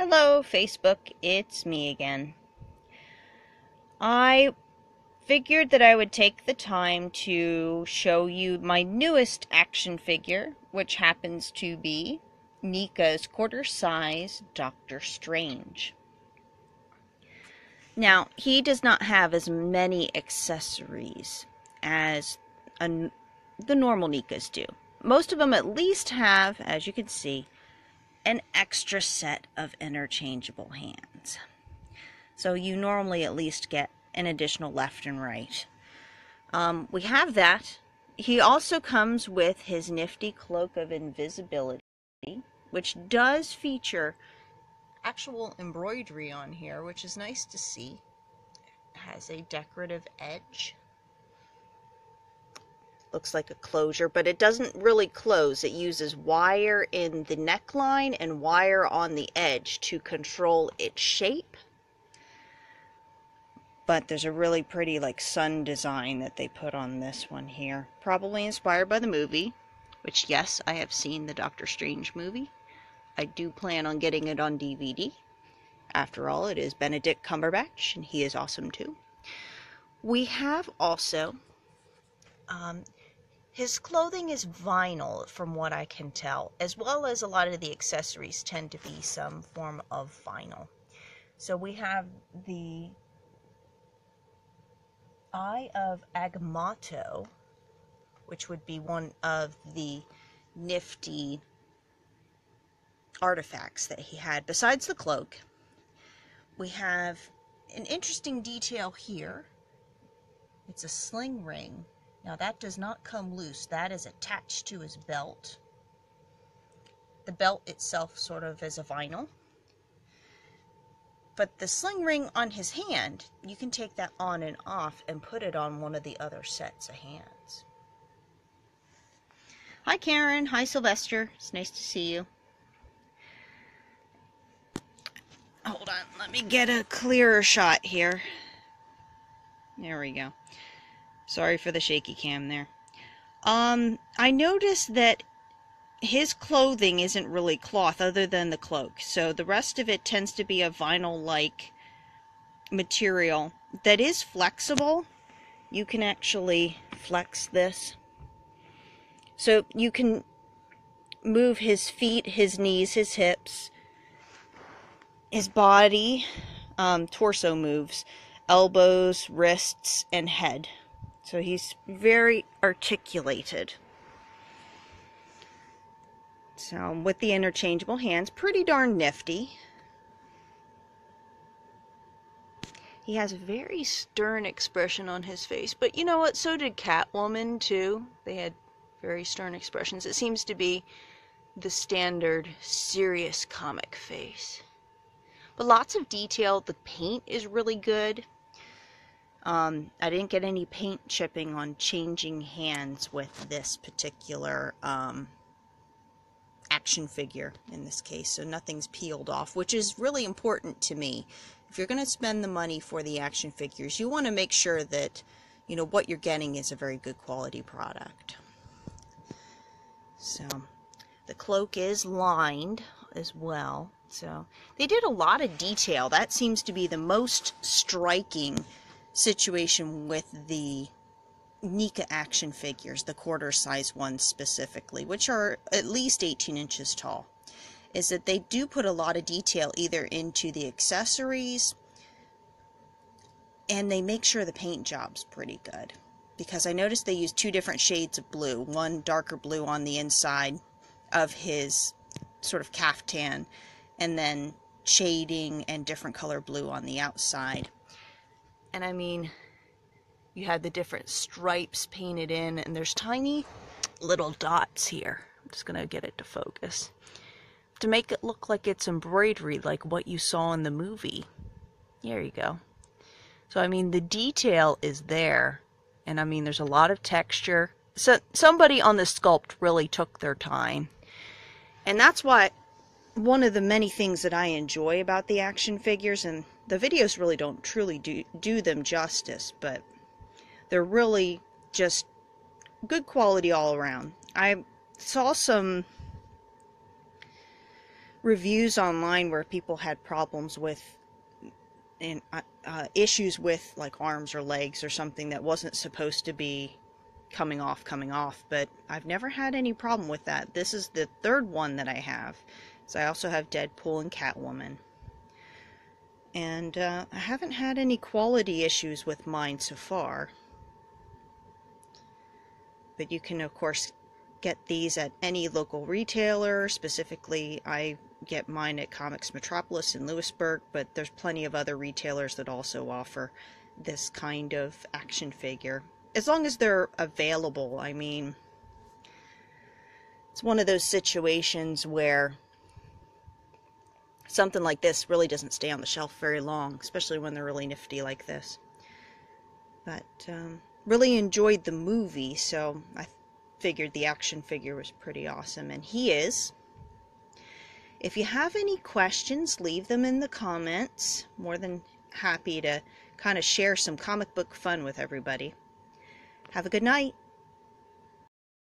Hello, Facebook. It's me again. I figured that I would take the time to show you my newest action figure, which happens to be NECA's quarter-size Doctor Strange. Now, he does not have as many accessories as the normal NECAs do. Most of them at least have, as you can see, an extra set of interchangeable hands. So you normally at least get an additional left and right. We have that. He also comes with his nifty cloak of invisibility, which does feature actual embroidery on here, which is nice to see. It has a decorative edge. Looks like a closure, but it doesn't really close. It uses wire in the neckline and wire on the edge to control its shape. But there's a really pretty sun design that they put on this one here. Probably inspired by the movie, which yes, I have seen the Doctor Strange movie. I do plan on getting it on DVD. After all, it is Benedict Cumberbatch, and he is awesome too. We have also his clothing is vinyl, from what I can tell, as well as a lot of the accessories tend to be some form of vinyl. So we have the Eye of Agamotto, which would be one of the nifty artifacts that he had. Besides the cloak, we have an interesting detail here. It's a sling ring. Now that does not come loose. That is attached to his belt. The belt itself sort of is a vinyl. But the sling ring on his hand, you can take that on and off and put it on one of the other sets of hands. Hi Karen. Hi Sylvester. It's nice to see you. Hold on. Let me get a clearer shot here. There we go. Sorry for the shaky cam there. I noticed that his clothing isn't really cloth other than the cloak. So the rest of it tends to be a vinyl-like material that is flexible. You can actually flex this. So you can move his feet, his knees, his hips, his body, torso moves, elbows, wrists, and head. So he's very articulated. So with the interchangeable hands, pretty darn nifty. He has a very stern expression on his face. But you know what? So did Catwoman too. They had very stern expressions. It seems to be the standard serious comic face. But lots of detail. The paint is really good. I didn't get any paint chipping on changing hands with this particular action figure in this case, so nothing's peeled off, which is really important to me. If you're going to spend the money for the action figures, you want to make sure that what you're getting is a very good quality product. So the cloak is lined as well, so they did a lot of detail. That seems to be the most striking situation with the NECA action figures, the quarter-size ones specifically, which are at least 18 inches tall, is that they do put a lot of detail either into the accessories, and they make sure the paint job's pretty good. Because I noticed they use two different shades of blue, one darker blue on the inside of his sort of caftan, and then shading and different color blue on the outside. And I mean, you had the different stripes painted in, and there's tiny little dots here. I'm just going to get it to focus. To make it look like it's embroidery, like what you saw in the movie. There you go. So, I mean, the detail is there. And, I mean, there's a lot of texture. So, somebody on the sculpt really took their time. And that's why one of the many things that I enjoy about the action figures, and the videos really don't truly do them justice, but they're really just good quality all around. I saw some reviews online where people had problems with issues with like arms or legs or something that wasn't supposed to be coming off, but I've never had any problem with that. This is the third one that I have. So I also have Deadpool and Catwoman. And I haven't had any quality issues with mine so far. But you can, of course, get these at any local retailer. Specifically, I get mine at Comics Metropolis in Lewisburg, but there's plenty of other retailers that also offer this kind of action figure. As long as they're available. I mean, it's one of those situations where something like this really doesn't stay on the shelf very long, especially when they're really nifty like this. But really enjoyed the movie, so I figured the action figure was pretty awesome, and he is. If you have any questions, leave them in the comments. More than happy to kind of share some comic book fun with everybody. Have a good night.